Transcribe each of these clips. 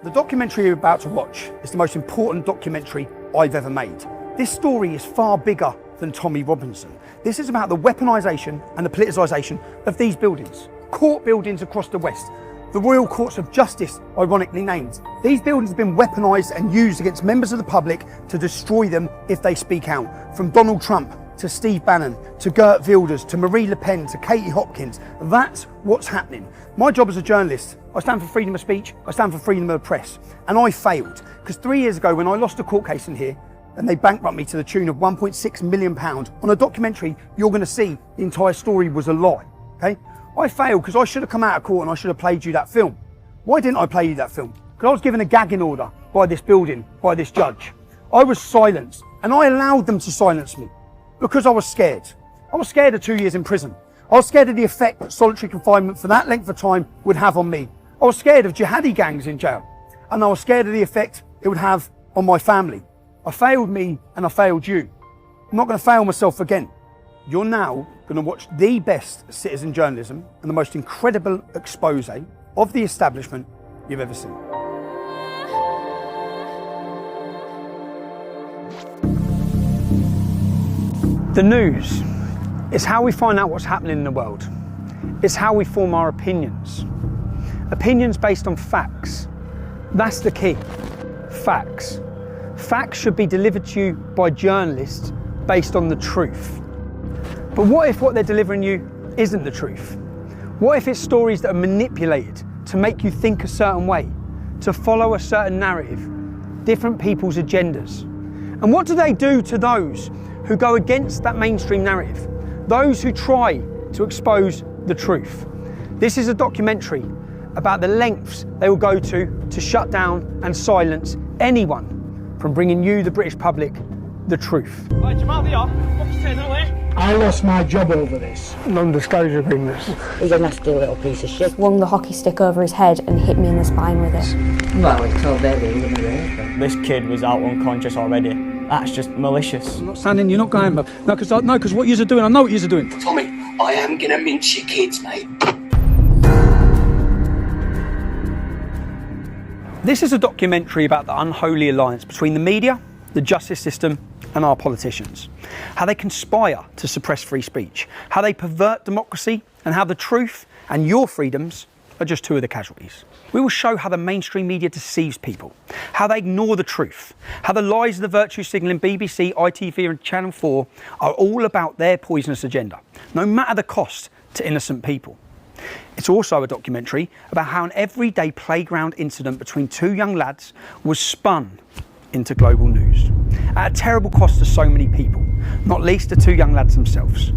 The documentary you're about to watch is the most important documentary I've ever made. This story is far bigger than Tommy Robinson. This is about the weaponisation and the politicisation of these buildings. Court buildings across the West. The Royal Courts of Justice, ironically named. These buildings have been weaponised and used against members of the public to destroy them if they speak out. From Donald Trump to Steve Bannon, to Geert Wilders, to Marie Le Pen, to Katie Hopkins. That's what's happening. My job as a journalist, I stand for freedom of speech, I stand for freedom of the press. And I failed, because 3 years ago when I lost a court case in here, and they bankrupted me to the tune of £1.6 million, on a documentary, you're going to see the entire story was a lie, okay? I failed because I should have come out of court and I should have played you that film. Why didn't I play you that film? Because I was given a gagging order by this building, by this judge. I was silenced, and I allowed them to silence me. Because I was scared. I was scared of 2 years in prison. I was scared of the effect that solitary confinement for that length of time would have on me. I was scared of jihadi gangs in jail. And I was scared of the effect it would have on my family. I failed me and I failed you. I'm not going to fail myself again. You're now going to watch the best citizen journalism and the most incredible expose of the establishment you've ever seen. The news is how we find out what's happening in the world. It's how we form our opinions. Opinions based on facts. That's the key. Facts. Facts should be delivered to you by journalists based on the truth. But what if what they're delivering you isn't the truth? What if it's stories that are manipulated to make you think a certain way, to follow a certain narrative, different people's agendas? And what do they do to those who go against that mainstream narrative, those who try to expose the truth? This is a documentary about the lengths they will go to shut down and silence anyone from bringing you, the British public, the truth. Right, Jamal, they are. What's you saying that way? I lost my job over this. Non-disclosure agreements. He's a nasty little piece of shit. Swung the hockey stick over his head and hit me in the spine with it. Well, it's all very good. This kid was out unconscious already. That's just malicious. I'm not standing, you're not going, but no, because what you're doing, I know what you're doing. Tommy, I am gonna mince your kids, mate. This is a documentary about the unholy alliance between the media, the justice system, and our politicians. How they conspire to suppress free speech, how they pervert democracy, and how the truth and your freedoms are just two of the casualties. We will show how the mainstream media deceives people, how they ignore the truth, how the lies of the virtue signalling BBC, ITV and Channel 4 are all about their poisonous agenda, no matter the cost to innocent people. It's also a documentary about how an everyday playground incident between two young lads was spun into global news, at a terrible cost to so many people, not least the two young lads themselves.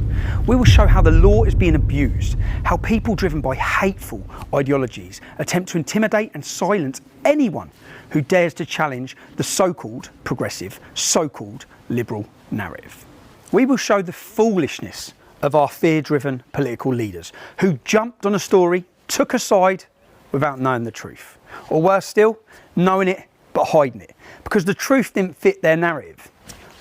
We will show how the law is being abused, how people driven by hateful ideologies attempt to intimidate and silence anyone who dares to challenge the so-called progressive, so-called liberal narrative. We will show the foolishness of our fear-driven political leaders who jumped on a story, took a side without knowing the truth. Or worse still, knowing it but hiding it, because the truth didn't fit their narrative,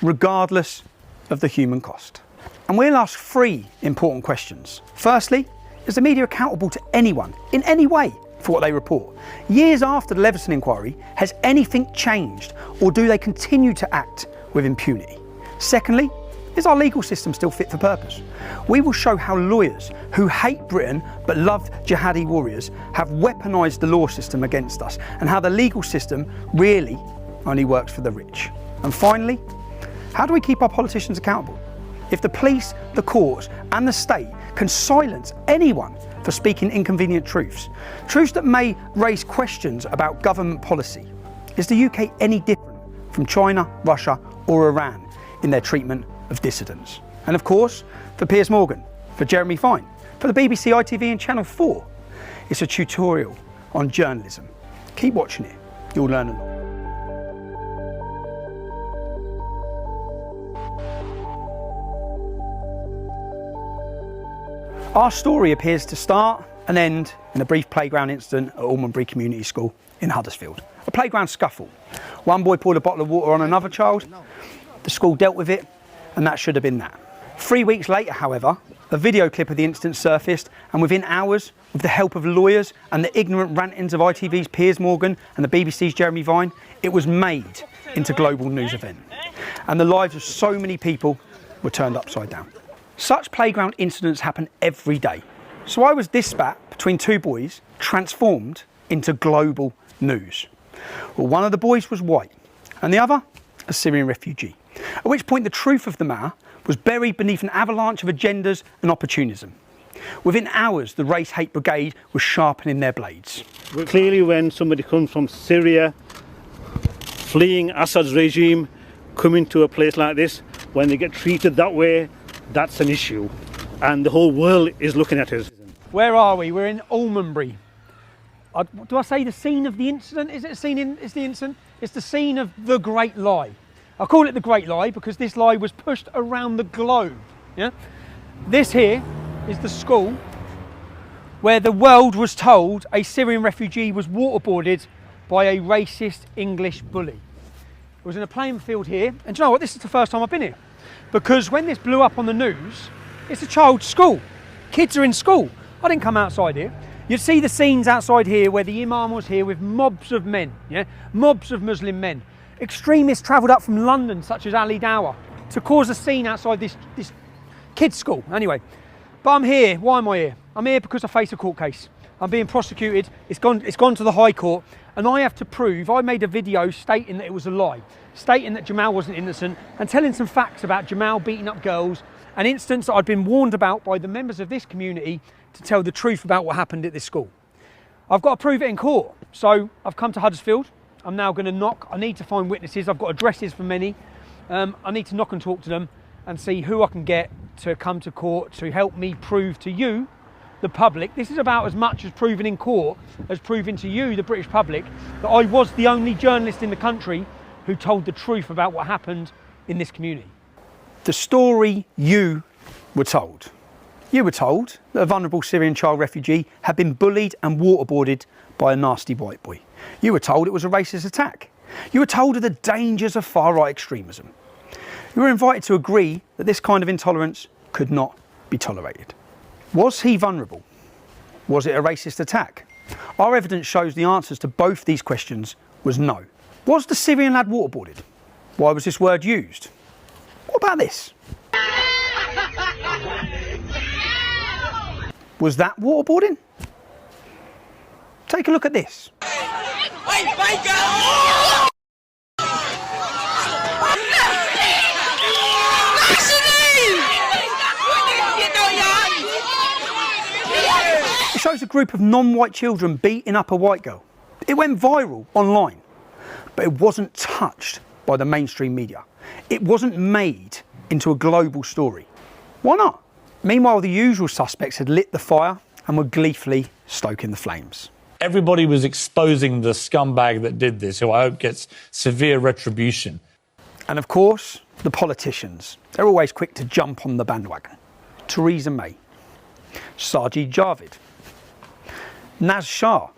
regardless of the human cost. And we'll ask three important questions. Firstly, is the media accountable to anyone, in any way, for what they report? Years after the Leveson inquiry, has anything changed, or do they continue to act with impunity? Secondly, is our legal system still fit for purpose? We will show how lawyers who hate Britain but love jihadi warriors have weaponised the law system against us, and how the legal system really only works for the rich. And finally, how do we keep our politicians accountable? If the police, the courts and the state can silence anyone for speaking inconvenient truths, truths that may raise questions about government policy, is the UK any different from China, Russia or Iran in their treatment of dissidents? And of course, for Piers Morgan, for Jeremy Fine, for the BBC, ITV and Channel 4, it's a tutorial on journalism. Keep watching it, you'll learn a lot. Our story appears to start and end in a brief playground incident at Almondbury Community School in Huddersfield. A playground scuffle. One boy poured a bottle of water on another child. The school dealt with it, and that should have been that. 3 weeks later, however, A video clip of the incident surfaced, and within hours, with the help of lawyers and the ignorant rantings of ITV's Piers Morgan and the BBC's Jeremy Vine, it was made into a global news event. And the lives of so many people were turned upside down. Such playground incidents happen every day. So why was this spat between two boys transformed into global news? Well, one of the boys was white and the other a Syrian refugee. At which point the truth of the matter was buried beneath an avalanche of agendas and opportunism. Within hours, the Race Hate Brigade was sharpening their blades. Clearly, when somebody comes from Syria, fleeing Assad's regime, coming to a place like this, when they get treated that way, that's an issue. And the whole world is looking at us. Where are we? We're in Almonbury. Do I say the scene of the incident? Is it a scene is the incident? It's the scene of the Great Lie. I call it the Great Lie because this lie was pushed around the globe. Yeah? This here is the school where the world was told a Syrian refugee was waterboarded by a racist English bully. It was in a playing field here, and do you know what? This is the first time I've been here. Because when this blew up on the news, it's a child's school. Kids are in school. I didn't come outside here. You'd see the scenes outside here where the imam was here with mobs of men, yeah? Mobs of Muslim men. Extremists travelled up from London, such as Ali Dawah, to cause a scene outside this kids' school. Anyway, but I'm here. Why am I here? I'm here because I face a court case. I'm being prosecuted. It's gone to the High Court, and I have to prove. I made a video stating that it was a lie, stating that Jamal wasn't innocent, and telling some facts about Jamal beating up girls, an instance that I'd been warned about by the members of this community to tell the truth about what happened at this school. I've got to prove it in court, so I've come to Huddersfield. I'm now going to knock. I need to find witnesses. I've got addresses for many. I need to knock and talk to them and see who I can get to come to court to help me prove to you, the public. This is about as much as proving in court as proving to you, the British public, that I was the only journalist in the country who told the truth about what happened in this community. The story you were told. You were told that a vulnerable Syrian child refugee had been bullied and waterboarded by a nasty white boy. You were told it was a racist attack. You were told of the dangers of far-right extremism. You were invited to agree that this kind of intolerance could not be tolerated. Was he vulnerable? Was it a racist attack? Our evidence shows the answers to both these questions was no. Was the Syrian lad waterboarded? Why was this word used? What about this? Was that waterboarding? Take a look at this. It shows a group of non-white children beating up a white girl. It went viral online, but it wasn't touched by the mainstream media. It wasn't made into a global story. Why not? Meanwhile, the usual suspects had lit the fire and were gleefully stoking the flames. Everybody was exposing the scumbag that did this, who I hope gets severe retribution. And of course, the politicians. They're always quick to jump on the bandwagon. Theresa May, Sajid Javid, Naz Shah,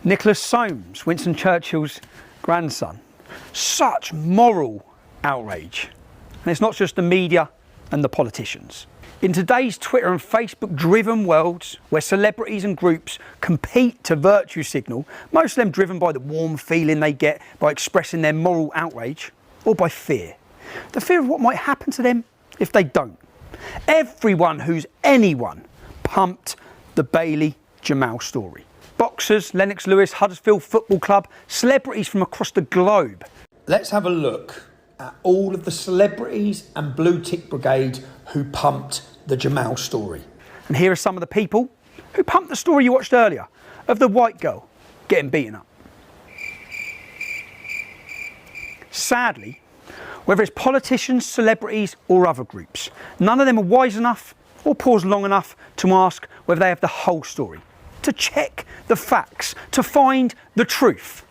Nicholas Soames, Winston Churchill's grandson. Such moral outrage. And it's not just the media and the politicians. In today's Twitter and Facebook driven worlds where celebrities and groups compete to virtue signal, most of them driven by the warm feeling they get by expressing their moral outrage, or by fear. The fear of what might happen to them if they don't. Everyone who's anyone pumped the Bailey Jamal story. Boxers, Lennox Lewis, Huddersfield Football Club, celebrities from across the globe. Let's have a look at all of the celebrities and blue tick brigade who pumped the Jamal story. And here are some of the people who pumped the story you watched earlier of the white girl getting beaten up. Sadly, whether it's politicians, celebrities or other groups, none of them are wise enough or pause long enough to ask whether they have the whole story, to check the facts, to find the truth.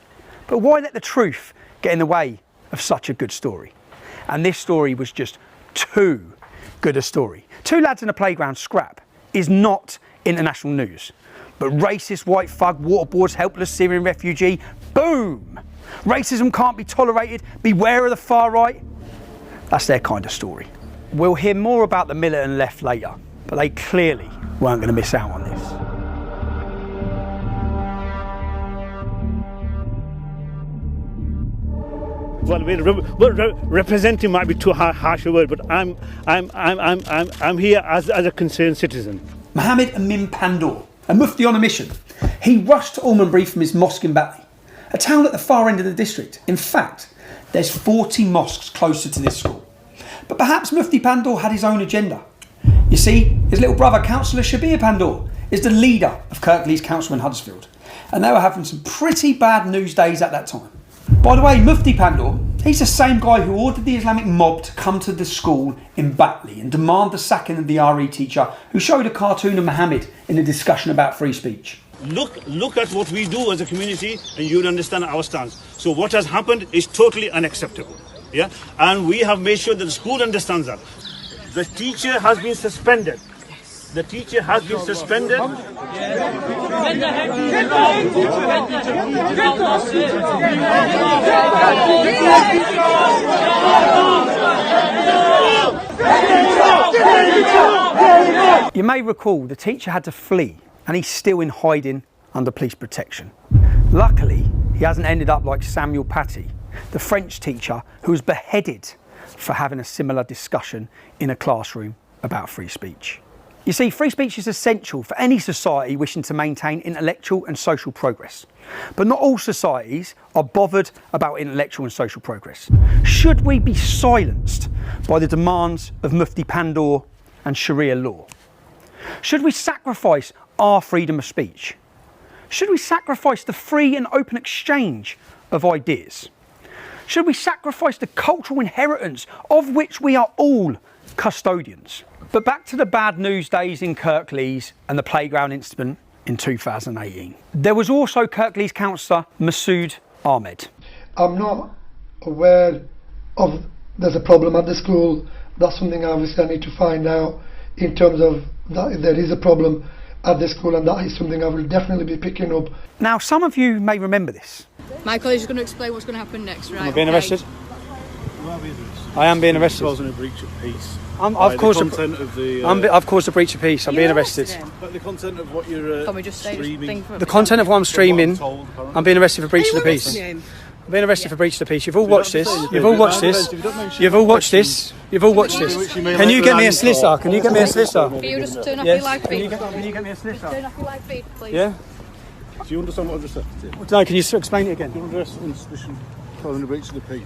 But why let the truth get in the way of such a good story? And this story was just too good a story. Two lads in a playground scrap is not international news. But racist white thug waterboards helpless Syrian refugee, boom! Racism can't be tolerated, beware of the far right. That's their kind of story. We'll hear more about the militant left later. but they clearly weren't going to miss out on this. Well, representing might be too harsh a word, but I'm here as a concerned citizen. Mohammed Amin Pandoor, a mufti on a mission. He rushed to Almondbury from his mosque in Batley, a town at the far end of the district. In fact, there's 40 mosques closer to this school. But perhaps Mufti Pandoor had his own agenda. You see, his little brother, Councillor Shabir Pandoor, is the leader of Kirklees Council in Huddersfield, and they were having some pretty bad news days at that time. By the way, Mufti Pandoor, he's the same guy who ordered the Islamic mob to come to the school in Batley and demand the sacking of the RE teacher who showed a cartoon of Muhammad in a discussion about free speech. Look at what we do as a community, and you'll understand our stance. So what has happened is totally unacceptable. Yeah, and we have made sure that the school understands that. The teacher has been suspended. The teacher has been suspended. You may recall the teacher had to flee and he's still in hiding under police protection. Luckily, he hasn't ended up like Samuel Paty, the French teacher who was beheaded for having a similar discussion in a classroom about free speech. You see, free speech is essential for any society wishing to maintain intellectual and social progress. But not all societies are bothered about intellectual and social progress. Should we be silenced by the demands of Mufti Pandoor and Sharia law? Should we sacrifice our freedom of speech? Should we sacrifice the free and open exchange of ideas? Should we sacrifice the cultural inheritance of which we are all custodians? But back to the bad news days in Kirklees and the playground incident in 2018. There was also Kirklees councillor Masood Ahmed. I'm not aware of there's a problem at the school. That's something obviously I need to find out in terms of that if there is a problem at the school, and that is something I will definitely be picking up. Now, some of you may remember this. My colleague is going to explain what's going to happen next, right? Am I being arrested? I am being arrested. Causing a breach of peace. I've caused a breach of peace. I'm being arrested. But the content of what you're Can we just say streaming. The content of what I'm streaming, I'm being arrested for breach of the peace. I'm being arrested for breach of the peace. You've all watched this. You've all watched this. You've all watched this. You've all watched this. Can you get me a solicitor? Can you get me a solicitor? Can you just turn off your live feed? Can you get me a solicitor? Turn off your live feed, please. Yeah? Do you understand what I just said? No, can you explain it again?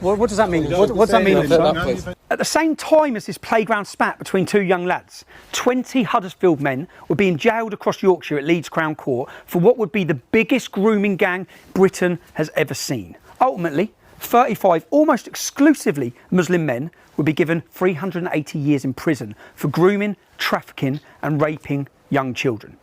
What does that mean? What does that mean, officer? At the same time as this playground spat between two young lads, 20 Huddersfield men were being jailed across Yorkshire at Leeds Crown Court for what would be the biggest grooming gang Britain has ever seen. Ultimately, 35 almost exclusively Muslim men would be given 380 years in prison for grooming, trafficking and raping young children,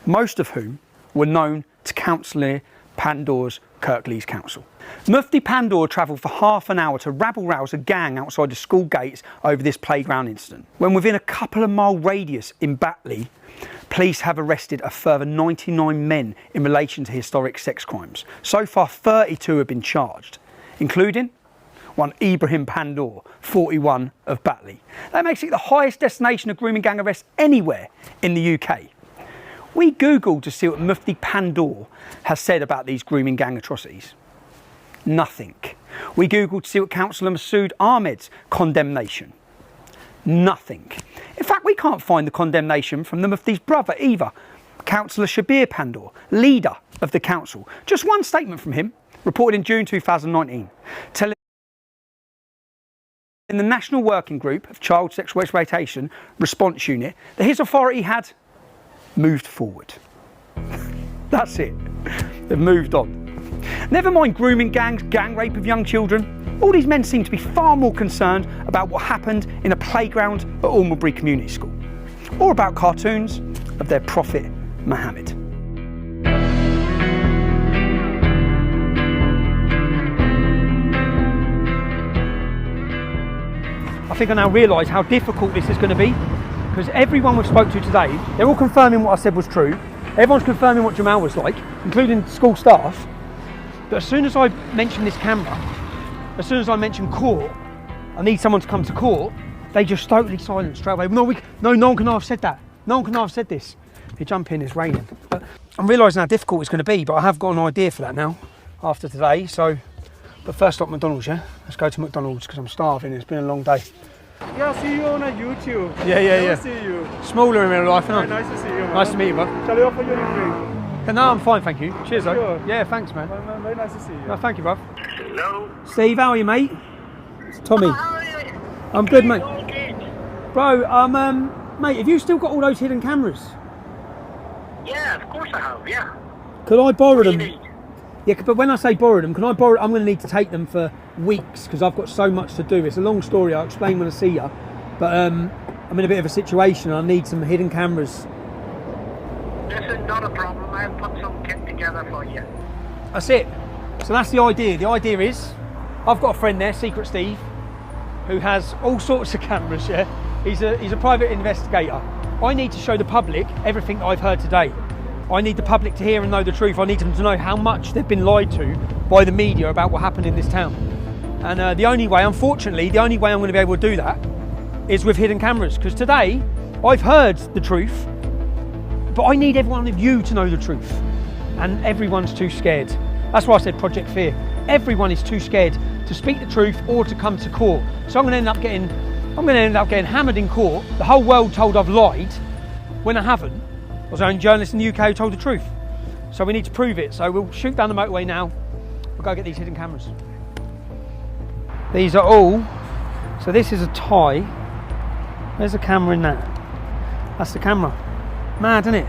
most of whom were known to Councillor Pandoor's Kirklees Council. Mufti Pandoor travelled for half an hour to rabble-rouse a gang outside the school gates over this playground incident, when within a couple of mile radius in Batley, police have arrested a further 99 men in relation to historic sex crimes. So far, 32 have been charged, including one Ibrahim Pandoor, 41 of Batley. That makes it the highest destination of grooming gang arrests anywhere in the UK. We Googled to see what Mufti Pandoor has said about these grooming gang atrocities. Nothing. We Googled to see what Councillor Masood Ahmed's condemnation. Nothing. In fact, we can't find the condemnation from the Mufti's brother either, Councillor Shabir Pandoor, leader of the council. Just one statement from him, reported in June 2019, telling in the National Working Group of Child Sexual Exploitation Response Unit that his authority had moved forward. That's it. They've moved on. Never mind grooming gangs, gang rape of young children. All these men seem to be far more concerned about what happened in a playground at Almondbury Community School, or about cartoons of their prophet Muhammad. I think I now realise how difficult this is going to be, because everyone we've spoke to today, they're all confirming what I said was true. Everyone's confirming what Jamal was like, including school staff. But as soon as I mention this camera, as soon as I mention court, I need someone to come to court, they just totally silence straight away. No one can have said that. No one can have said this. If you jump in, it's raining. But I'm realising how difficult it's going to be, but I have got an idea for that now, after today. So, but first stop McDonald's, yeah? Let's go to McDonald's because I'm starving. It's been a long day. Yeah, I see you on a YouTube. Yeah. See you. Smaller in real life, isn't it? Nice to see you, man. Nice to meet you, bud. Shall I offer you a drink? No, I'm fine, thank you. Cheers, though. Sure. Yeah, thanks, man. Very nice to see you. No, thank you, bruv. Hello. Steve, how are you, mate? It's Tommy. How are you? I'm good, mate. Okay. Bro, mate, have you still got all those hidden cameras? Yeah, of course I have, yeah. Could I borrow What do them? you need? Yeah, but when I say borrow them, can I borrow? I'm going to need to take them for weeks because I've got so much to do. It's a long story. I'll explain when I see you. But I'm in a bit of a situation. I need some hidden cameras. This is not a problem. I'll put some kit together for you. That's it. So that's the idea. The idea is, I've got a friend there, Secret Steve, who has all sorts of cameras. Yeah, he's a private investigator. I need to show the public everything that I've heard today. I need the public to hear and know the truth. I need them to know how much they've been lied to by the media about what happened in this town. And the only way, unfortunately, the only way I'm going to be able to do that is with hidden cameras. Because today, I've heard the truth, but I need every one of you to know the truth. And everyone's too scared. That's why I said Project Fear. Everyone is too scared to speak the truth or to come to court. So I'm going to end up getting hammered in court. The whole world told I've lied when I haven't. I was the only journalist in the UK who told the truth. So we need to prove it. So we'll shoot down the motorway now. We'll go get these hidden cameras. These are all. So this is a tie. There's a camera in that. That's the camera. Mad, isn't it?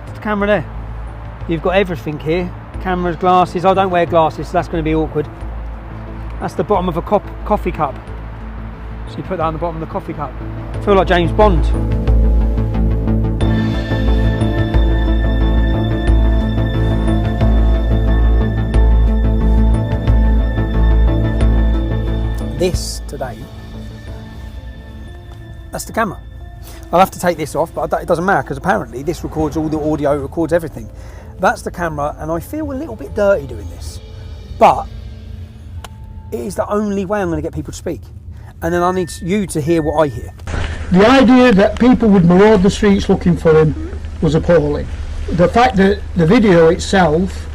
It's the camera there. You've got everything here. Cameras, glasses. I don't wear glasses, so that's going to be awkward. That's the bottom of a coffee cup. So you put that on the bottom of the coffee cup. I feel like James Bond. This today, that's the camera. I'll have to take this off, but it doesn't matter because apparently this records all the audio, records everything. That's the camera, and I feel a little bit dirty doing this, but it is the only way I'm going to get people to speak. And then I need you to hear what I hear. The idea that people would maraud the streets looking for him was appalling. The fact that the video itself,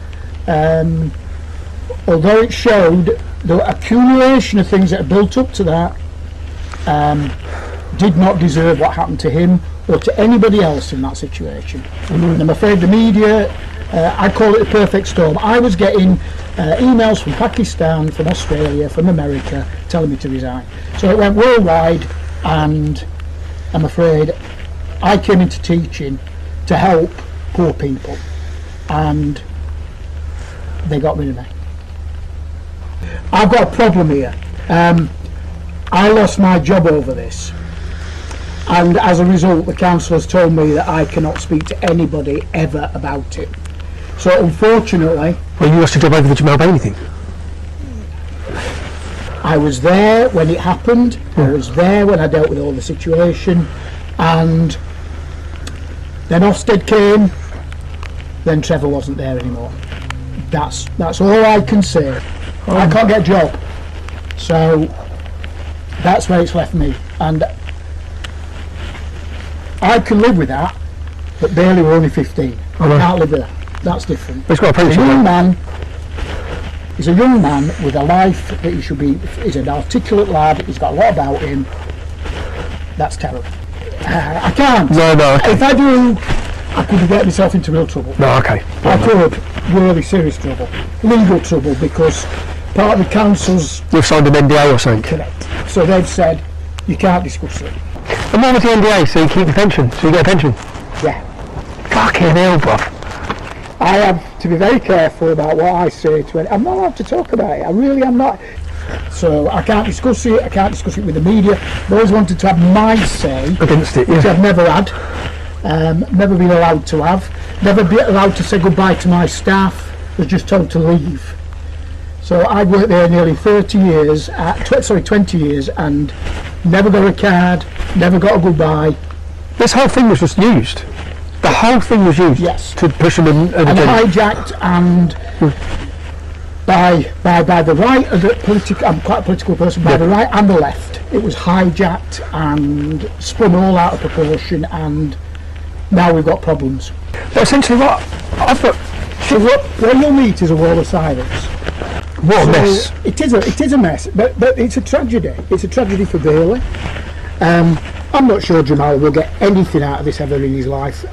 although it showed the accumulation of things that are built up to that, did not deserve what happened to him or to anybody else in that situation. And I'm afraid the media, I call it a perfect storm. I was getting emails from Pakistan, from Australia, from America telling me to resign. So it went worldwide, and I'm afraid I came into teaching to help poor people, and they got rid of me. I've got a problem here. I lost my job over this, and as a result the council has told me that I cannot speak to anybody ever about it. So unfortunately... Well, you lost your job over the Jamal Bailey thing? I was there when it happened, I was there when I dealt with all the situation, and then Ofsted came, then Trevor wasn't there anymore. That's all I can say. I can't get a job, so that's where it's left me, and I can live with that, but Bailey were only 15. I can't live with that. That's different. He's got a He's a young man with a life that he should be. He's an articulate lad. He's got a lot about him. That's terrible. I can't. No. Okay. If I do, I could get myself into real trouble. No, okay. I could, really serious trouble, legal trouble, because part of the council's. You've signed an NDA or something. Correct. So they've said you can't discuss it. And what was the NDA? So you keep the pension. So you get a pension. Yeah. Fucking hell, bruv. I have to be very careful about what I say to it. I'm not allowed to talk about it. I really am not. So I can't discuss it. I can't discuss it with the media. I've always wanted to have my say against it, which I've never had. Never been allowed to have. Never been allowed to say goodbye to my staff. Was just told to leave. So I'd worked there nearly 20 years, and never got a card, never got a goodbye. This whole thing was just used. The whole thing was used, yes, to push them in. And hijacked and by the right of the political. I'm quite a political person. By the right and the left, it was hijacked and spun all out of proportion, and now we've got problems. But essentially, what I've got. So what you'll meet is a wall of silence. What a mess! It is a mess, but it's a tragedy. It's a tragedy for Bailey. I'm not sure Jamal will get anything out of this ever in his life,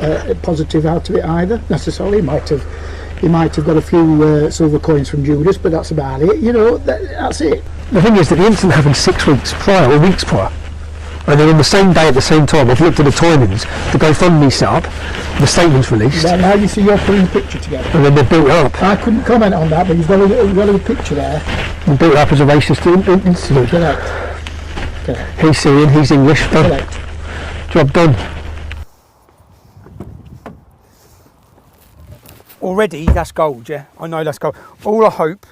positive out of it either, necessarily. He might have got a few silver coins from Judas, but that's about it. You know, that's it. The thing is that the incident happened 6 weeks prior, or weeks prior. And then on the same day at the same time, I've looked at the timings, the GoFundMe set up, the statement's released. Well, now you see you're putting the picture together. And then they've built it up. I couldn't comment on that, but you've got a picture there. And built it up as a racist incident. Correct. He's Syrian, he's English. Correct. Job done. Already, that's gold, yeah? I know that's gold. All I hope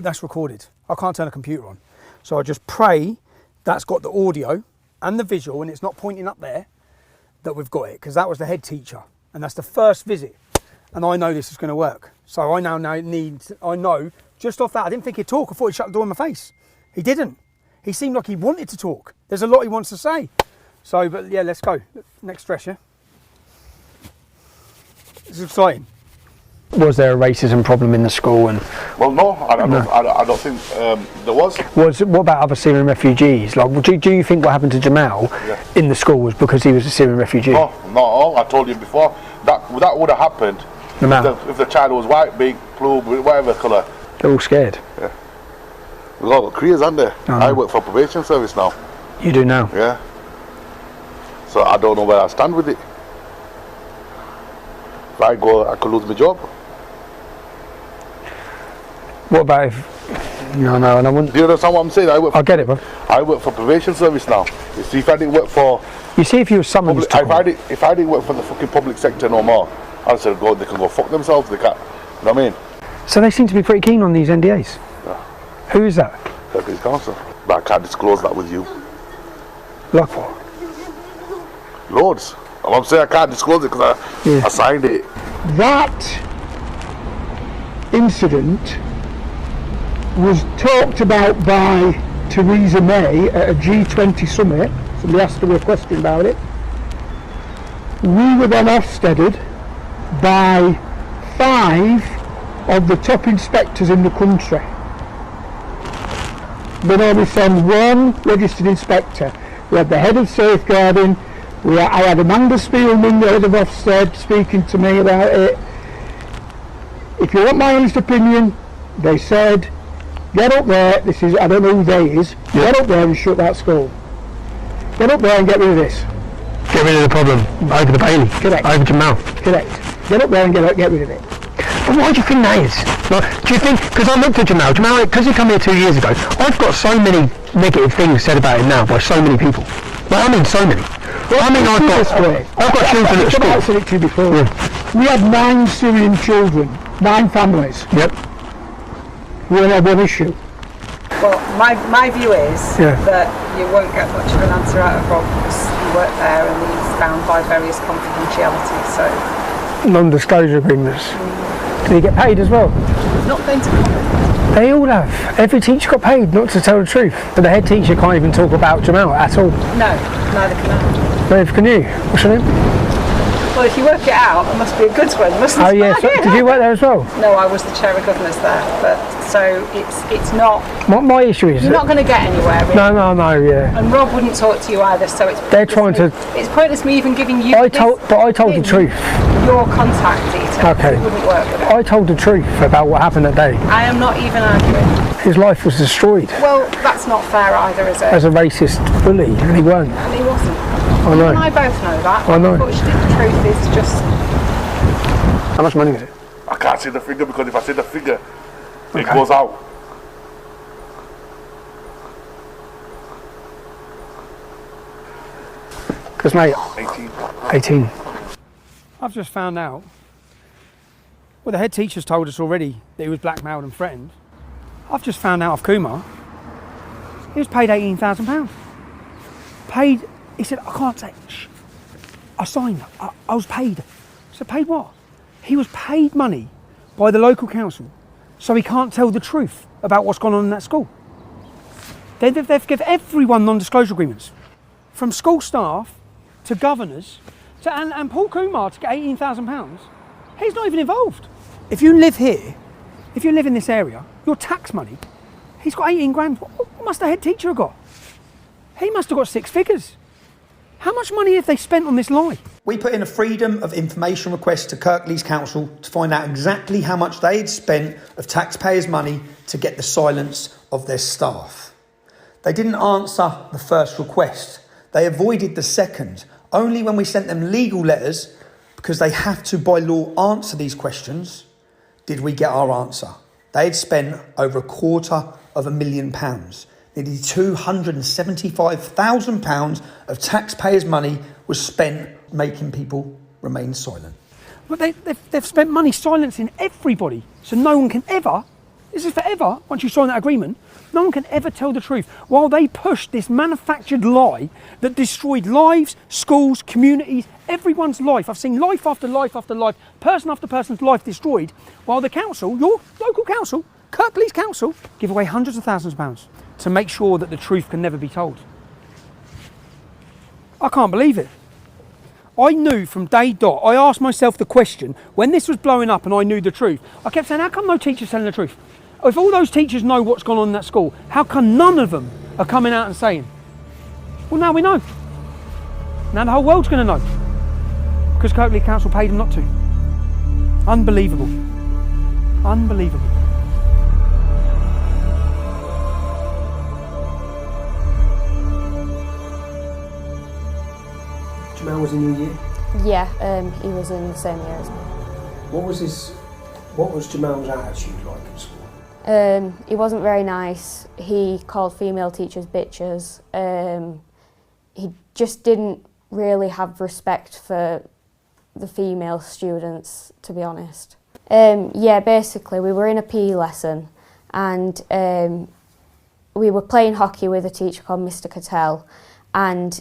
that's recorded. I can't turn a computer on. So I just pray that's got the audio and the visual, and it's not pointing up there, that we've got it, because that was the head teacher, and that's the first visit, and I know this is going to work. So I now know, just off that, I didn't think he'd talk. I thought he'd shut the door in my face. He didn't. He seemed like he wanted to talk. There's a lot he wants to say. So, but yeah, let's go. Next stress, yeah? It's exciting. Was there a racism problem in the school? And well, no, I don't think there was. What about other Syrian refugees? Like, do you think what happened to Jamal in the school was because he was a Syrian refugee? No, not all. I told you before that would have happened if the child was white, big, blue, whatever colour. They're all scared. Yeah. There's a lot of careers, aren't there? I work for probation service now. You do now? Yeah. So I don't know where I stand with it. If I go, I could lose my job. What about if... No, and I wouldn't... Do you understand what I'm saying? I get it, bro. I work for probation service now. You see, if I didn't work for... You see, if you were summoned... If I didn't work for the fucking public sector no more, I'd say, they can go fuck themselves, they can't. You know what I mean? So they seem to be pretty keen on these NDAs? Yeah. Who is that? Deputy Council. But I can't disclose that with you. Like what? Loads. I'm saying I can't disclose it because I signed it. That incident was talked about by Theresa May at a G20 summit. Somebody asked her a question about it. We were then Ofsteded by 5 of the top inspectors in the country. Then only send 1 registered inspector. We had the head of safeguarding. I had Amanda Spielman, the head of Ofsted, speaking to me about it. If you want my honest opinion, they said, get up there, I don't know who they is, get up there and shut that school. Get up there and get rid of this. Get rid of the problem, over the Bailey. Correct. Over Jamal. Correct. Get up there and get rid of it. But why do you think that is? Like, do you think, because I looked at Jamal, because he came here 2 years ago, I've got so many negative things said about him now by so many people. Well, I mean so many. Well, I mean, I've got children at school. I've said it to you before. Yeah. We had 9 Syrian children, 9 families. Yep. We only had 1 issue. Well, my view is that you won't get much of an answer out of Rob because he worked there and he's bound by various confidentiality. So non-disclosure agreements. Did he get paid as well? Not going to comment. They all have. Every teacher got paid not to tell the truth. But the head teacher can't even talk about Jamal at all. No, neither can I. Neither can you. What's your name? Well, if you work it out, it must be a good one, mustn't it? Oh yeah, so, did you work there as well? No, I was the chair of governors there, but so it's not... My issue is... You're not going to get anywhere, really. No, yeah. And Rob wouldn't talk to you either, so it's... They're trying to... It's pointless me even giving you I told the truth. Your contact details. Okay. It wouldn't work with it. I told the truth about what happened that day. I am not even arguing. His life was destroyed. Well, that's not fair either, is it? As a racist bully, and he weren't. And he wasn't. I know. You and I both know that. I know. Unfortunately, the truth is just... How much money is it? I can't see the figure because if I see the figure, it goes out. Because mate, 18. I've just found out, well, the head teacher's told us already that he was blackmailed and threatened. I've just found out of Kumar, he was paid £18,000. Paid, he said, I can't say, shh. I signed, I was paid. I said, paid what? He was paid money by the local council so he can't tell the truth about what's gone on in that school. They've given everyone non-disclosure agreements, from school staff to governors, and Paul Kumar to get £18,000. He's not even involved. If you live here, if you live in this area, your tax money, he's got 18 grand. What must the head teacher have got? He must have got 6 figures. How much money have they spent on this lie? We put in a freedom of information request to Kirklees Council to find out exactly how much they had spent of taxpayers' money to get the silence of their staff. They didn't answer the first request. They avoided the second. Only when we sent them legal letters, because they have to by law answer these questions, did we get our answer. They had spent over £250,000. Nearly £275,000 of taxpayers' money was spent making people remain silent. But they've spent money silencing everybody, so no one can ever, this is forever, once you sign that agreement, no one can ever tell the truth, while they pushed this manufactured lie that destroyed lives, schools, communities, everyone's life. I've seen life after life after life, person after person's life destroyed, while the council, your local council, Kirklees Council, give away hundreds of thousands of pounds to make sure that the truth can never be told. I can't believe it. I knew from day dot, I asked myself the question, when this was blowing up and I knew the truth, I kept saying, how come no teacher's telling the truth? If all those teachers know what's gone on in that school, how come none of them are coming out and saying? Well, now we know. Now the whole world's going to know. Because Kirklees Council paid them not to. Unbelievable. Unbelievable. Jamal was in your year? Yeah, he was in the same year as me. What was Jamal's attitude like at school? He wasn't very nice. He called female teachers bitches. He just didn't really have respect for the female students, to be honest. Yeah, basically we were in a PE lesson and we were playing hockey with a teacher called Mr. Cattell, and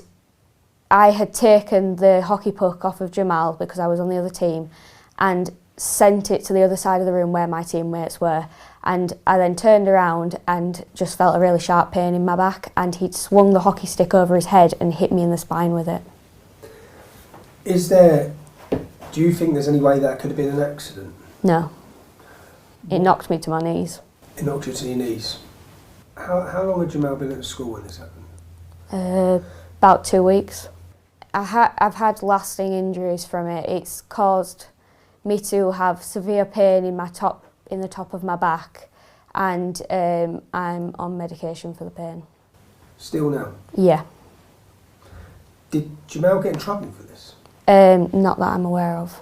I had taken the hockey puck off of Jamal because I was on the other team and sent it to the other side of the room where my teammates were, and I then turned around and just felt a really sharp pain in my back, and he'd swung the hockey stick over his head and hit me in the spine with it. Do you think there's any way that could have been an accident? No. It knocked me to my knees. It knocked you to your knees? How long had Jamal been at school when this happened? About 2 weeks. I've had lasting injuries from it. It's caused me to have severe pain in the top of my back, and I'm on medication for the pain. Still now? Yeah. Did Jamal get in trouble for this? Not that I'm aware of.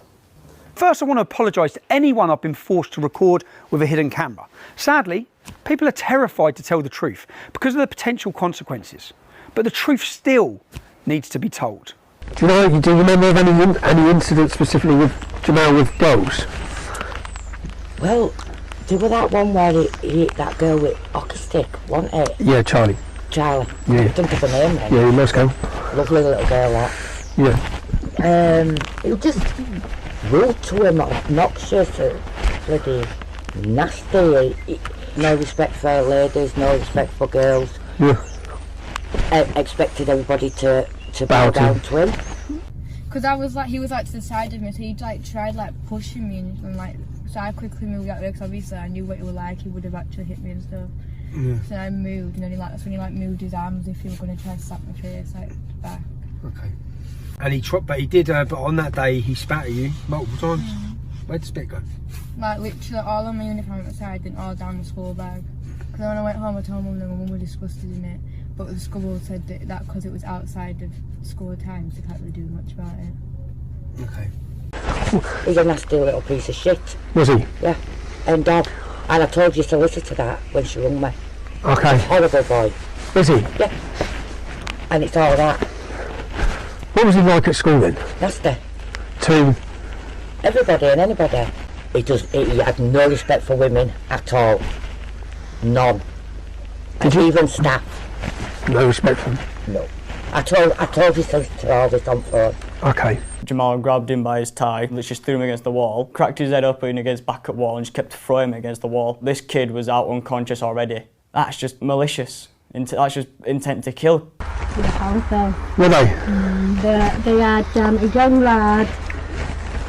First, I want to apologise to anyone I've been forced to record with a hidden camera. Sadly, people are terrified to tell the truth because of the potential consequences. But the truth still needs to be told. Do you remember of any incidents specifically with Jamal with girls? Well, there was that one where he hit that girl with hockey stick, wasn't it? Yeah, Charlie. Charlie. Yeah. I think of her name then. Yeah, in Moscow. Lovely little girl, that. Yeah. It was just rude to him, obnoxious, bloody nasty. No respect for ladies, no respect for girls. Yeah. Expected everybody to bow down to him. Because he was like to the side of me, so he tried pushing me and so I quickly moved out there because obviously I knew what he was like. He would have actually hit me and stuff. Yeah. So I moved, and then that's when he moved his arms if he was going to try to slap my face back. Okay. And but on that day he spat at you multiple times. Where'd the spit go? Literally all on my uniform outside and all down the school bag. Because when I went home I told mum and my mum was disgusted in it. But the school said that because it was outside of school times, they can't really do much about it. Okay. He's a nasty little piece of shit. Was he? Yeah. And I told your solicitor that when she rung me. Okay. Horrible boy. Is he? Yeah. And it's all that. What was he like at school then? Nasty. To? Everybody and anybody. He had no respect for women at all. None. And even staff. No respect for them? No. I told your solicitor all this on phone. Okay. Jamal grabbed him by his tie, just threw him against the wall, cracked his head open against back at wall and just kept throwing him against the wall. This kid was out unconscious already. That's just malicious. That's just intent to kill. Were they? They had a young lad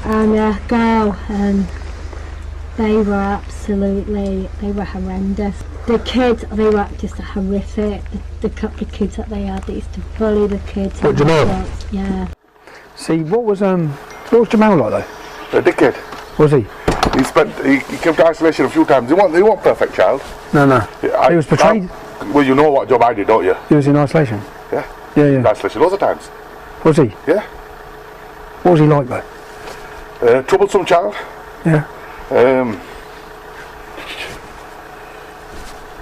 and a girl, and they were horrendous. The kids, they were just horrific. The couple of kids that they had, they used to bully the kids. What, Jamal? Yeah. See, what was Jamal like though? A dickhead. Was he? He came to isolation a few times. He wasn't perfect child. No. He was betrayed. Well, you know what job I did, don't you? He was in isolation. Yeah. Yeah. In isolation loads of times. Was he? Yeah. What was he like though? Troublesome child. Yeah.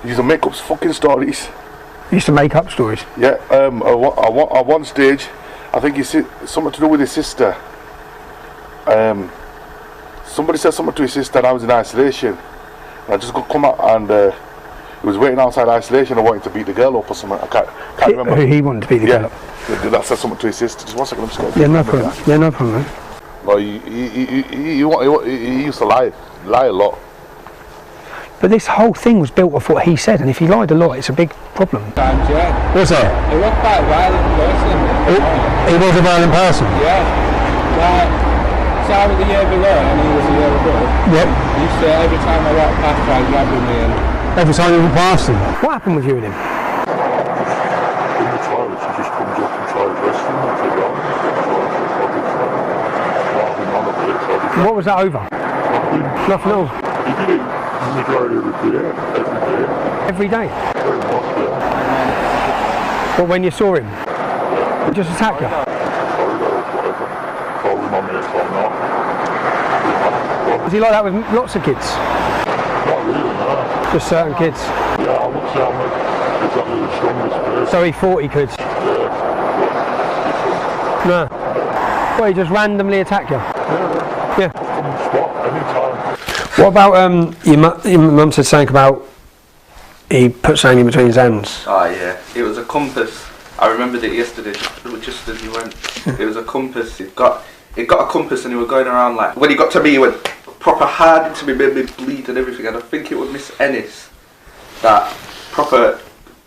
He used to make up fucking stories. He used to make up stories? Yeah. At one stage, I think he said something to do with his sister. Somebody said something to his sister and I was in isolation. And I just got come out and he was waiting outside isolation and wanting to beat the girl up or something. I can't remember. Who he wanted to beat the girl up? That said something to his sister. Just 1 second, I'm just going to... Yeah, no problem. Yeah, no problem. No, he used to lie a lot. But this whole thing was built off what he said, and if he lied a lot, it's a big problem. What's that? He was quite a violent person. He was a violent person? Yeah. Like, so I was the year below and he was the year above. Yep. He used to, every time I walked past, try grabbing me and... Every time you walked past him? What happened with you and him? In the toilet, he just comes up and tries wrestling and take it on. What was that over? Nothing else? He did it majority of the day, every day. Every day? But when you saw him? He just attacked you? Was he like that with lots of kids? Not really, no. Just certain kids? Yeah, I wouldn't say I'm exactly the strongest person. So he thought he could? Yeah. No. Well, he just randomly attacked you? Yeah. From the spot, anytime. What about, your mum said something about he put something in between his hands? Oh yeah, it was a compass. I remembered it yesterday, just as you went. It was a compass. It got a compass and he was going around like... When he got to me, he went proper hard into me, made me bleed and everything. And I think it was Miss Ennis that proper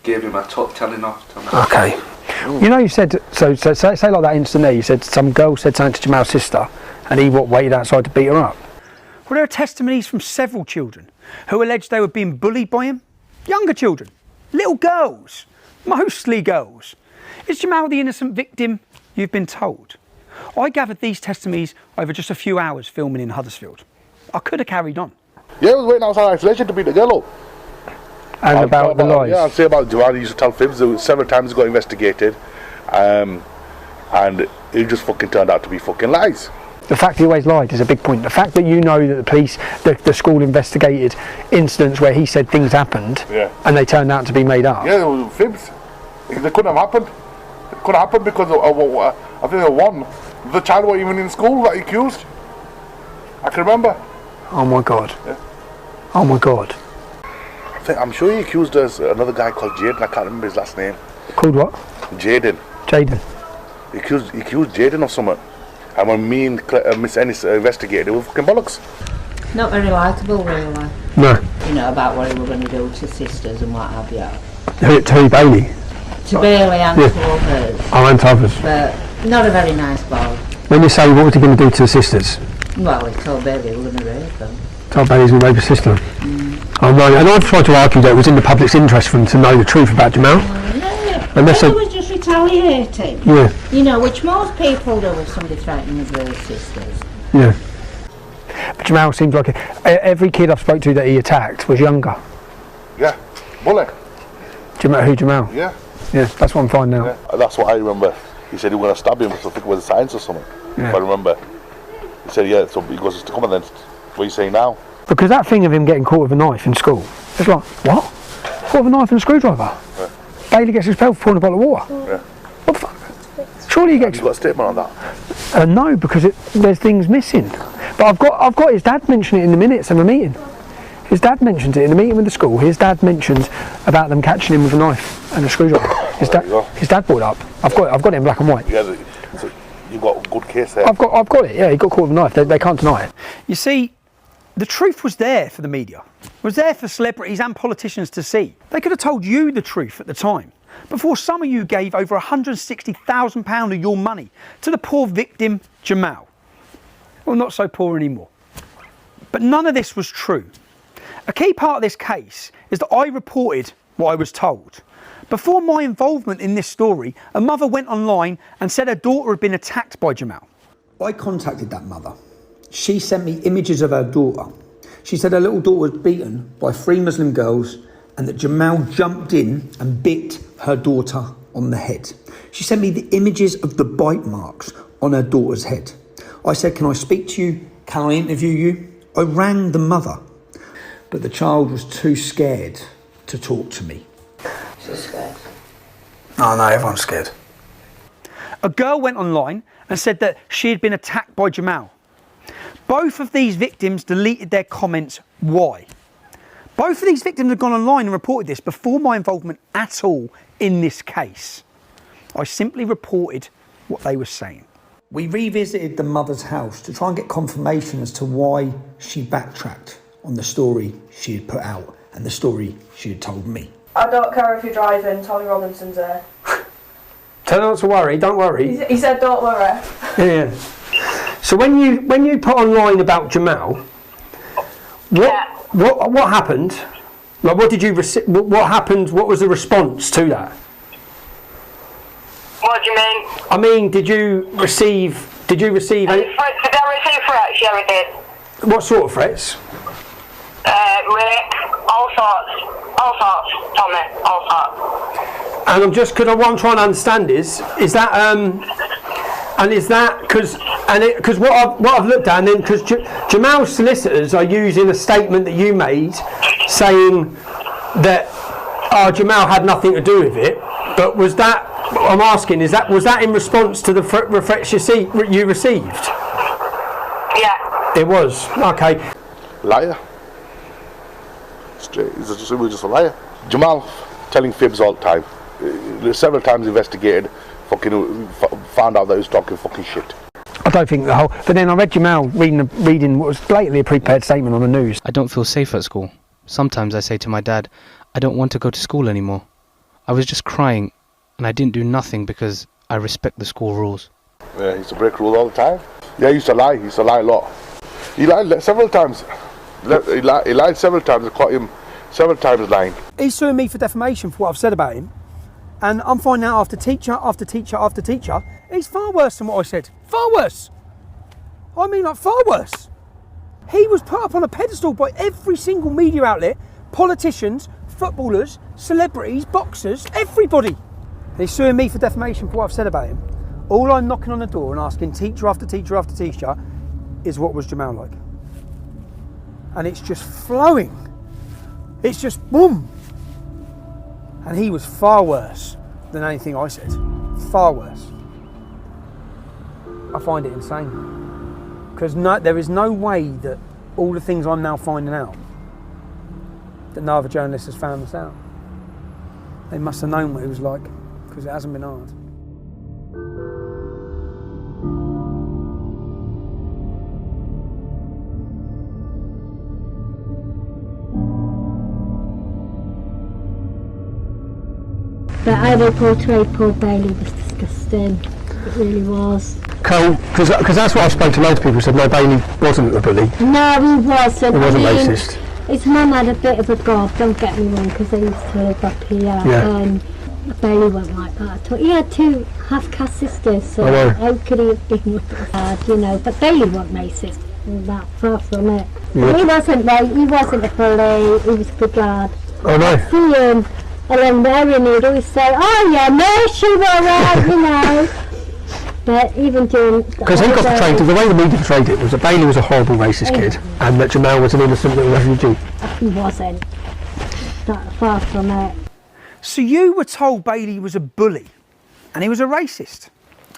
gave him a telling off. Okay. You know, you said, so say like that incident there, you said some girl said something to Jamal's sister and he waited outside to beat her up. Well, there are testimonies from several children who alleged they were being bullied by him. Younger children, little girls, mostly girls. Is Jamal the innocent victim you've been told? I gathered these testimonies over just a few hours filming in Huddersfield. I could have carried on. Yeah, I was waiting outside isolation to beat the girl up. And about the lies? Yeah, I'd say about Jamal, he used to tell fibs. Several times he got investigated. And it just fucking turned out to be fucking lies. The fact he always lied is a big point. The fact that you know that the police, the school investigated incidents where he said things happened and they turned out to be made up. Yeah, it was fibs. They couldn't have happened. It couldn't happen because I think there was one. The child wasn't even in school that he accused. I can remember. Oh my God. Yeah. Oh my God. I'm sure he accused us another guy called Jaden. I can't remember his last name. Called what? Jaden. He accused Jaden of something. And when me and Miss Ennis investigated, it was fucking bollocks. Not very likeable, really. No. You know, about what he were going to do to sisters and what have you. To Bailey? To Bailey and to others. Oh, and to others. But not a very nice boy. When you say, what was he going to do to the sisters? Well, he told Bailey he was going to rape them. Told Bailey he was going to rape his sister? Oh no, and I've tried to argue that it was in the public's interest for him to know the truth about Jamal. And he was just retaliating. Yeah. You know, which most people do if somebody threatens their sisters. Yeah. But Jamal seems like every kid I've spoke to that he attacked was younger. Yeah. Bully. Who, Jamal? Yeah. Yeah, that's what I'm finding out. Yeah. That's what I remember. He said he was going to stab him, so I think it was science or something. Yeah. If I remember. He said, yeah, so he goes to come and then, what are you saying now? Because that thing of him getting caught with a knife in school, it's like, what? Caught with a knife and a screwdriver? Yeah. Bailey gets expelled for pouring a bottle of water? Yeah. What the fuck? Surely he gets... Have you got a statement on that? No, because there's things missing. But I've got his dad mentioning it in the minutes of a meeting. His dad mentions it in a meeting with the school. His dad mentions about them catching him with a knife and a screwdriver. His dad brought it up. I've got it in black and white. Yeah, so you've got a good case there. I've got it. Yeah, he got caught with a knife. They can't deny it. You see, the truth was there for the media. It was there for celebrities and politicians to see. They could have told you the truth at the time, before some of you gave over £160,000 of your money to the poor victim, Jamal. Well, not so poor anymore. But none of this was true. A key part of this case is that I reported what I was told. Before my involvement in this story, a mother went online and said her daughter had been attacked by Jamal. I contacted that mother. She sent me images of her daughter. She said her little daughter was beaten by 3 Muslim girls and that Jamal jumped in and bit her daughter on the head. She sent me the images of the bite marks on her daughter's head. I said, can I speak to you? Can I interview you? I rang the mother, but the child was too scared to talk to me. She's scared. Oh no, everyone's scared. A girl went online and said that she had been attacked by Jamal. Both of these victims deleted their comments. Why? Both of these victims had gone online and reported this before my involvement at all in this case. I simply reported what they were saying. We revisited the mother's house to try and get confirmation as to why she backtracked on the story she had put out and the story she had told me. I don't care if you're driving, Tommy Robinson's there. Tell her not to worry, don't worry. He said don't worry. Yeah. So when you put online about Jamal, what happened? Like, what did you what happened? What was the response to that? What do you mean? I mean, did you receive any? Did I receive threats? Yeah, I did. What sort of threats? Rape, all sorts, Tommy, all sorts. And I'm just, because what I'm trying to understand is that, and is that, because what I've looked at, and then, because Jamal's solicitors are using a statement that you made saying that Jamal had nothing to do with it, but was that, I'm asking, was that in response to the threats you received? Yeah. It was, okay. Liar. Straight, he was just a liar. Jamal telling fibs all the time. Several times investigated, fucking found out that he was talking fucking shit. I don't think the whole. But then I read Jamal reading what was blatantly a prepared statement on the news. I don't feel safe at school. Sometimes I say to my dad, I don't want to go to school anymore. I was just crying, and I didn't do nothing because I respect the school rules. Yeah, he used to break rules all the time. Yeah, he used to lie. He used to lie a lot. He lied several times. He lied several times. I caught him several times lying. He's suing me for defamation for what I've said about him. And I'm finding out after teacher after teacher after teacher, he's far worse than what I said. Far worse. I mean, like, far worse. He was put up on a pedestal by every single media outlet, politicians, footballers, celebrities, boxers, everybody. And he's suing me for defamation for what I've said about him. All I'm knocking on the door and asking teacher after teacher after teacher is, what was Jamal like? And it's just flowing. It's just boom. And he was far worse than anything I said. Far worse. I find it insane. Because there is no way that all the things I'm now finding out, that no other journalist has found this out. They must have known what it was like, because it hasn't been hard. But how they portrayed Paul Bailey was disgusting. It really was. Cool, because that's what I spoke to loads of people who said, no, Bailey wasn't a bully. No, he wasn't. He wasn't racist. His mum had a bit of a gob, don't get me wrong, because they used to live up here. Yeah. Bailey wasn't like that at all. He had 2 half-caste sisters, so how could he have been with her, you know? But Bailey wasn't racist, that far from it. Yeah. He wasn't a bully, he was a good lad. Oh no. I see him along there and he'd always say, oh yeah, no, she was alright, you know. But even during... Because he got portrayed, the way the media portrayed it was that Bailey was a horrible racist kid and that Jamal was an innocent little refugee. He wasn't. That far from it. So you were told Bailey was a bully and he was a racist.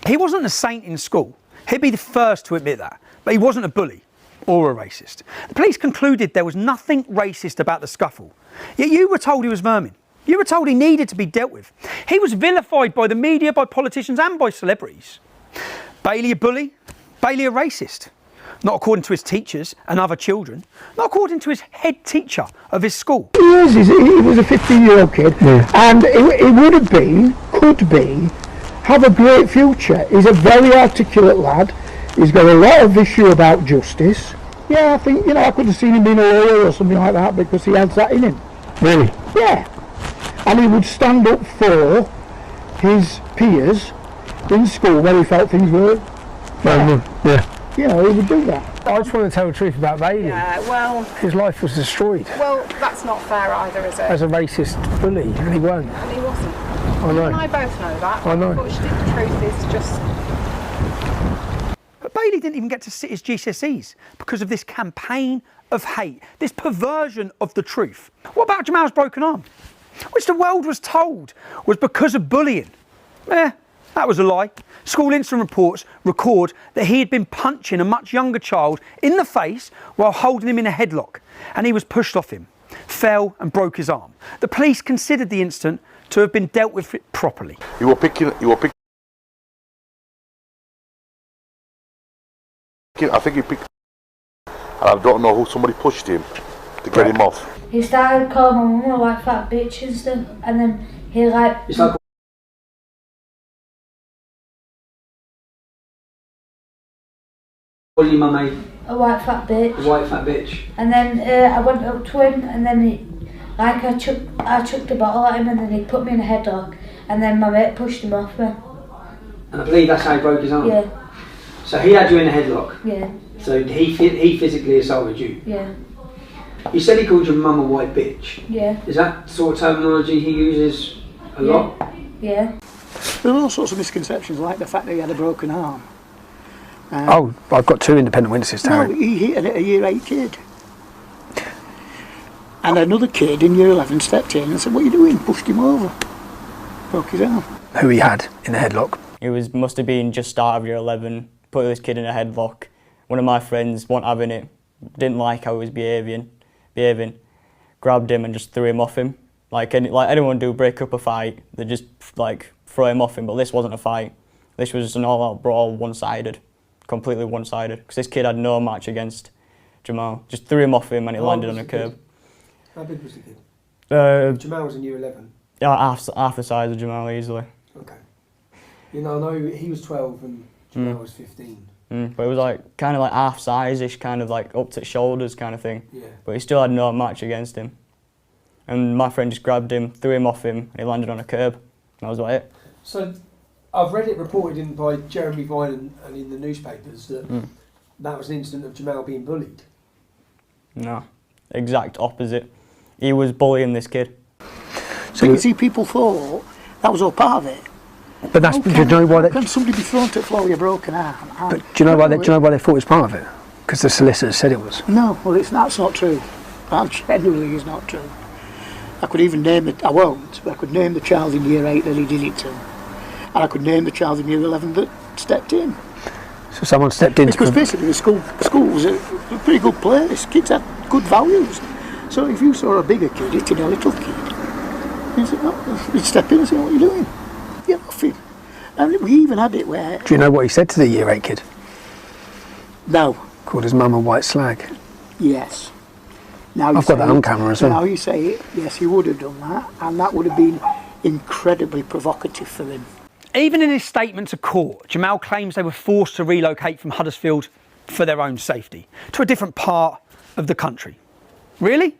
He wasn't a saint in school. He'd be the first to admit that. But he wasn't a bully or a racist. The police concluded there was nothing racist about the scuffle. Yet you were told he was vermin. You were told he needed to be dealt with. He was vilified by the media, by politicians and by celebrities. Bailey a bully? Bailey a racist? Not according to his teachers and other children. Not according to his head teacher of his school. He was a 15-year-old kid, and he would have been, could be, have a great future. He's a very articulate lad. He's got a lot of issue about justice. Yeah, I think, I could have seen him being a lawyer or something like that because he has that in him. Really? Yeah. And he would stand up for his peers in school where he felt things were fair. Yeah. He would do that. I just want to tell the truth about Bailey. Yeah, well... His life was destroyed. Well, that's not fair either, is it? As a racist bully, and he weren't. And he wasn't. I know. You and I both know that. I know. Unfortunately, the truth is just... But Bailey didn't even get to sit his GCSEs because of this campaign of hate, this perversion of the truth. What about Jamal's broken arm? Which the world was told was because of bullying. That was a lie. School incident reports record that he had been punching a much younger child in the face while holding him in a headlock, and he was pushed off him, fell and broke his arm. The police considered the incident to have been dealt with properly. You were picking. I think he picked, and I don't know who, somebody pushed him to get him off. He started calling my mum like fat bitch and stuff, and then he like... What did your mum make? A white fat bitch. A white fat bitch. And then I went up to him, and then I chucked a bottle at him, and then he put me in a headlock, and then my mate pushed him off me. And I believe that's how he broke his arm? Yeah. So he had you in a headlock? Yeah. So he physically assaulted you? Yeah. You said he called your mum a white bitch? Yeah. Is that sort of terminology he uses a lot? Yeah. There are all sorts of misconceptions, like the fact that he had a broken arm. I've got two independent witnesses, Taryn. No, he hit a year 8 kid. And another kid in year 11 stepped in and said, "What are you doing?" Pushed him over. Broke his arm. Who he had in the headlock? It must have been just start of year 11, put this kid in a headlock. One of my friends wasn't having it, didn't like how he was behaving, grabbed him and just threw him off him. Like anyone do break up a fight, they just like throw him off him, but this wasn't a fight. This was an all-out brawl, one-sided, completely one-sided, because this kid had no match against Jamal. Just threw him off him and it landed on a curb. How big was the kid? Jamal was in year 11? Yeah, half the size of Jamal easily. Okay. I know he was 12 and Jamal was 15. But it was like kind of like half size-ish, kind of like up to shoulders kind of thing. Yeah. But he still had no match against him. And my friend just grabbed him, threw him off him, and he landed on a curb. And that was about it. So I've read it reported by Jeremy Vine and in the newspapers that that was an incident of Jamal being bullied. No, exact opposite. He was bullying this kid. So you see, people thought that was all part of it. But that's, do you know why that? Can somebody be thrown to the floor with a broken arm? But do you know why they thought it was part of it? Because the solicitor said it was. No, well, that's not true. That genuinely is not true. I could even name it. I won't. But I could name the child in year 8 that he did it to, and I could name the child in year 11 that stepped in. So someone stepped in. Because basically, the school was a pretty good place. Kids had good values. So if you saw a bigger kid hitting a little kid, you'd step in and say, "What are you doing?" Get off him. And we even had it where... Do you know what he said to the year 8 kid? No. Called his mum a white slag. Yes. Now I've got that on camera as well. Now you say it, yes, he would have done that, and that would have been incredibly provocative for him. Even in his statement to court, Jamal claims they were forced to relocate from Huddersfield for their own safety to a different part of the country. Really?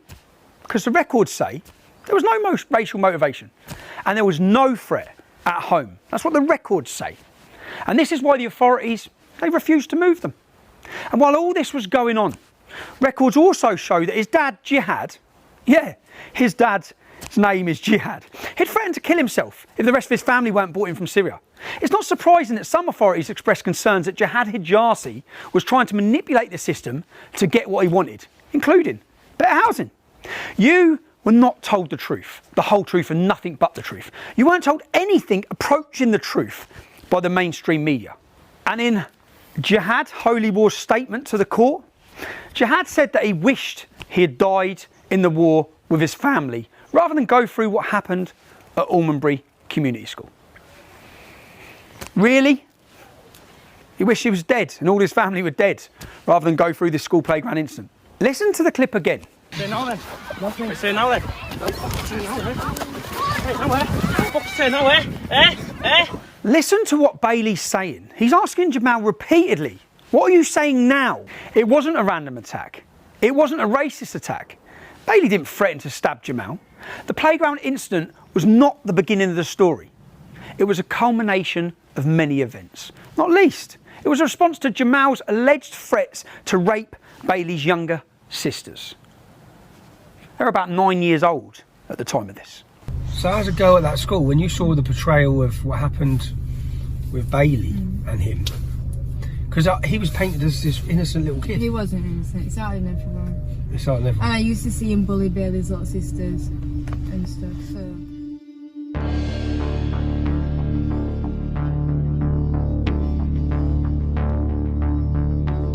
Because the records say there was no racial motivation and there was no threat at home. That's what the records say. And this is why the authorities, they refused to move them. And while all this was going on, records also show that his dad, Jihad, his dad's name is Jihad, he'd threatened to kill himself if the rest of his family weren't brought in from Syria. It's not surprising that some authorities expressed concerns that Jihad Hijazi was trying to manipulate the system to get what he wanted, including better housing. You were not told the truth, the whole truth and nothing but the truth. You weren't told anything approaching the truth by the mainstream media. And in Jihad Holy War's statement to the court, Jihad said that he wished he had died in the war with his family rather than go through what happened at Almondbury Community School. Really? He wished he was dead and all his family were dead, rather than go through this school playground incident. Listen to the clip again. Say no then. Nothing. Say no then. Say no then. Hey, nowhere. Fuck, say nowhere. Listen to what Bailey's saying. He's asking Jamal repeatedly, what are you saying now? It wasn't a random attack. It wasn't a racist attack. Bailey didn't threaten to stab Jamal. The playground incident was not the beginning of the story. It was a culmination of many events. Not least, it was a response to Jamal's alleged threats to rape Bailey's younger sisters. They were about 9 years old at the time of this. So as a girl at that school, when you saw the portrayal of what happened with Bailey and him, because he was painted as this innocent little kid. He wasn't innocent. He started in everyone. He started in everyone. And I used to see him bully Bailey's little sisters and stuff, so...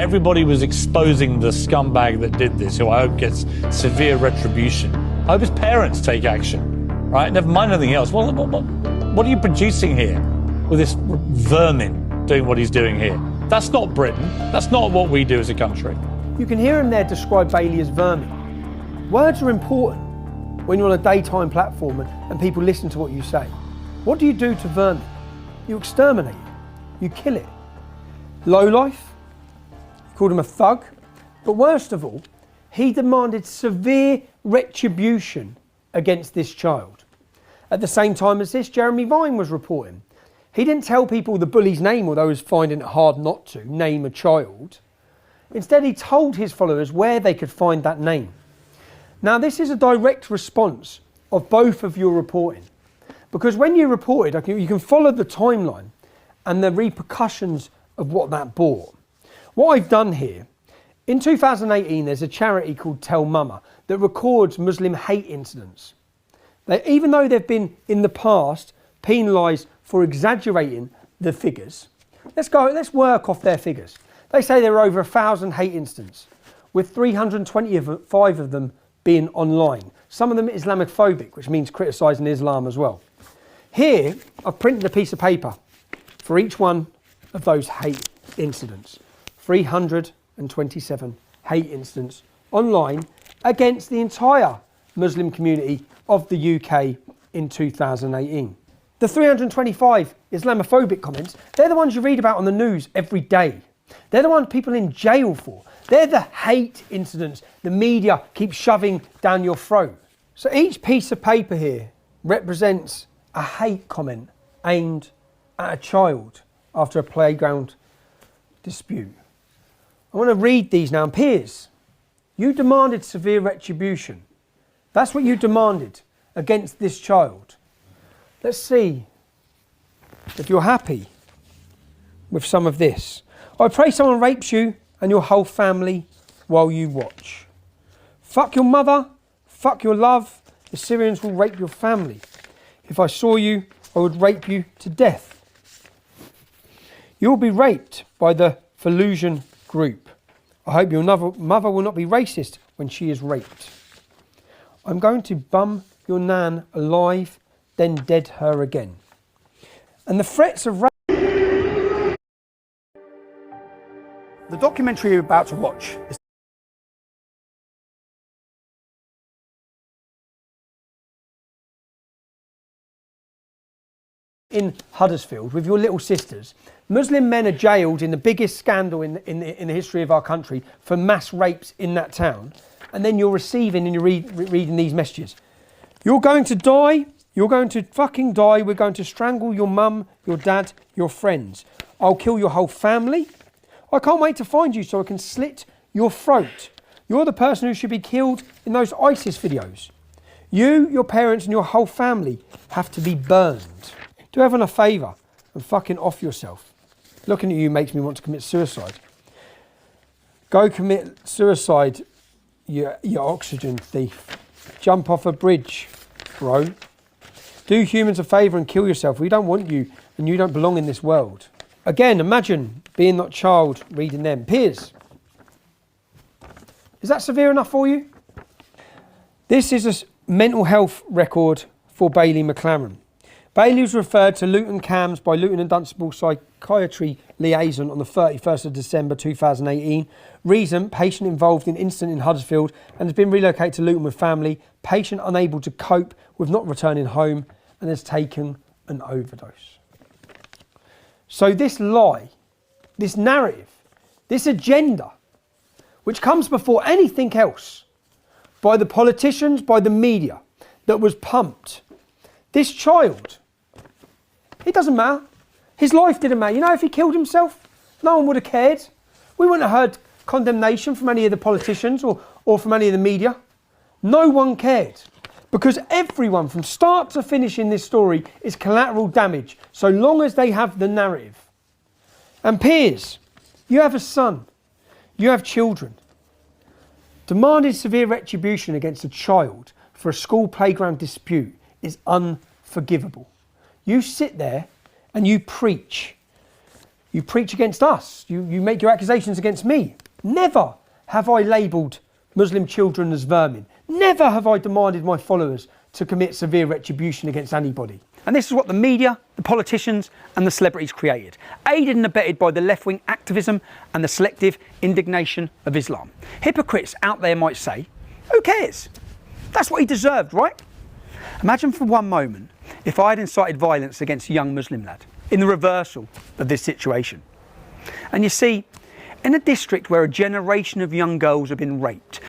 Everybody was exposing the scumbag that did this, who I hope gets severe retribution. I hope his parents take action, right? Never mind anything else. What are you producing here with this vermin doing what he's doing here? That's not Britain. That's not what we do as a country. You can hear him there describe Bailey as vermin. Words are important when you're on a daytime platform and people listen to what you say. What do you do to vermin? You exterminate it. You kill it. Lowlife. Called him a thug, but worst of all, he demanded severe retribution against this child. At the same time as this, Jeremy Vine was reporting. He didn't tell people the bully's name, although he was finding it hard not to name a child. Instead, he told his followers where they could find that name. Now, this is a direct response of both of your reporting, because when you reported, you can follow the timeline and the repercussions of what that brought. What I've done here, in 2018, there's a charity called Tell Mama that records Muslim hate incidents. Even though they've been, in the past, penalised for exaggerating the figures, let's work off their figures. They say there are over 1,000 hate incidents, with 325 of them being online. Some of them Islamophobic, which means criticising Islam as well. Here, I've printed a piece of paper for each one of those hate incidents. 327 hate incidents online against the entire Muslim community of the UK in 2018. The 325 Islamophobic comments, they're the ones you read about on the news every day. They're the ones people in jail for. They're the hate incidents the media keeps shoving down your throat. So each piece of paper here represents a hate comment aimed at a child after a playground dispute. I want to read these now. And Piers, you demanded severe retribution. That's what you demanded against this child. Let's see if you're happy with some of this. I pray someone rapes you and your whole family while you watch. Fuck your mother, fuck your love. The Syrians will rape your family. If I saw you, I would rape you to death. You will be raped by the Fallujah group. I hope your mother will not be racist when she is raped. I'm going to bum your nan alive, then dead her again. And the threats of rape. The documentary you're about to watch is in Huddersfield with your little sisters. Muslim men are jailed in the biggest scandal in the history of our country for mass rapes in that town. And then you're receiving and you're reading these messages. You're going to die. You're going to fucking die. We're going to strangle your mum, your dad, your friends. I'll kill your whole family. I can't wait to find you so I can slit your throat. You're the person who should be killed in those ISIS videos. You, your parents and your whole family have to be burned. Do everyone a favour and fucking off yourself. Looking at you makes me want to commit suicide. Go commit suicide, you oxygen thief. Jump off a bridge, bro. Do humans a favour and kill yourself. We don't want you and you don't belong in this world. Again, imagine being that child reading them. Piers, is that severe enough for you? This is a mental health record for Bailey McLaren. Bailey was referred to Luton CAMS by Luton and Dunstable Psychiatry Liaison on the 31st of December 2018. Reason, patient involved in incident in Huddersfield and has been relocated to Luton with family. Patient unable to cope with not returning home and has taken an overdose. So this lie, this narrative, this agenda, which comes before anything else, by the politicians, by the media, that was pumped. This child, it doesn't matter. His life didn't matter. You know, if he killed himself, no one would have cared. We wouldn't have heard condemnation from any of the politicians or from any of the media. No one cared. Because everyone, from start to finish in this story, is collateral damage, so long as they have the narrative. And Piers, you have a son. You have children. Demanding severe retribution against a child for a school playground dispute is unforgivable. You sit there and you preach. You preach against us. You make your accusations against me. Never have I labelled Muslim children as vermin. Never have I demanded my followers to commit severe retribution against anybody. And this is what the media, the politicians and the celebrities created, aided and abetted by the left-wing activism and the selective indignation of Islam. Hypocrites out there might say, who cares? That's what he deserved, right? Imagine for one moment if I had incited violence against a young Muslim lad in the reversal of this situation. And you see, in a district where a generation of young girls have been raped,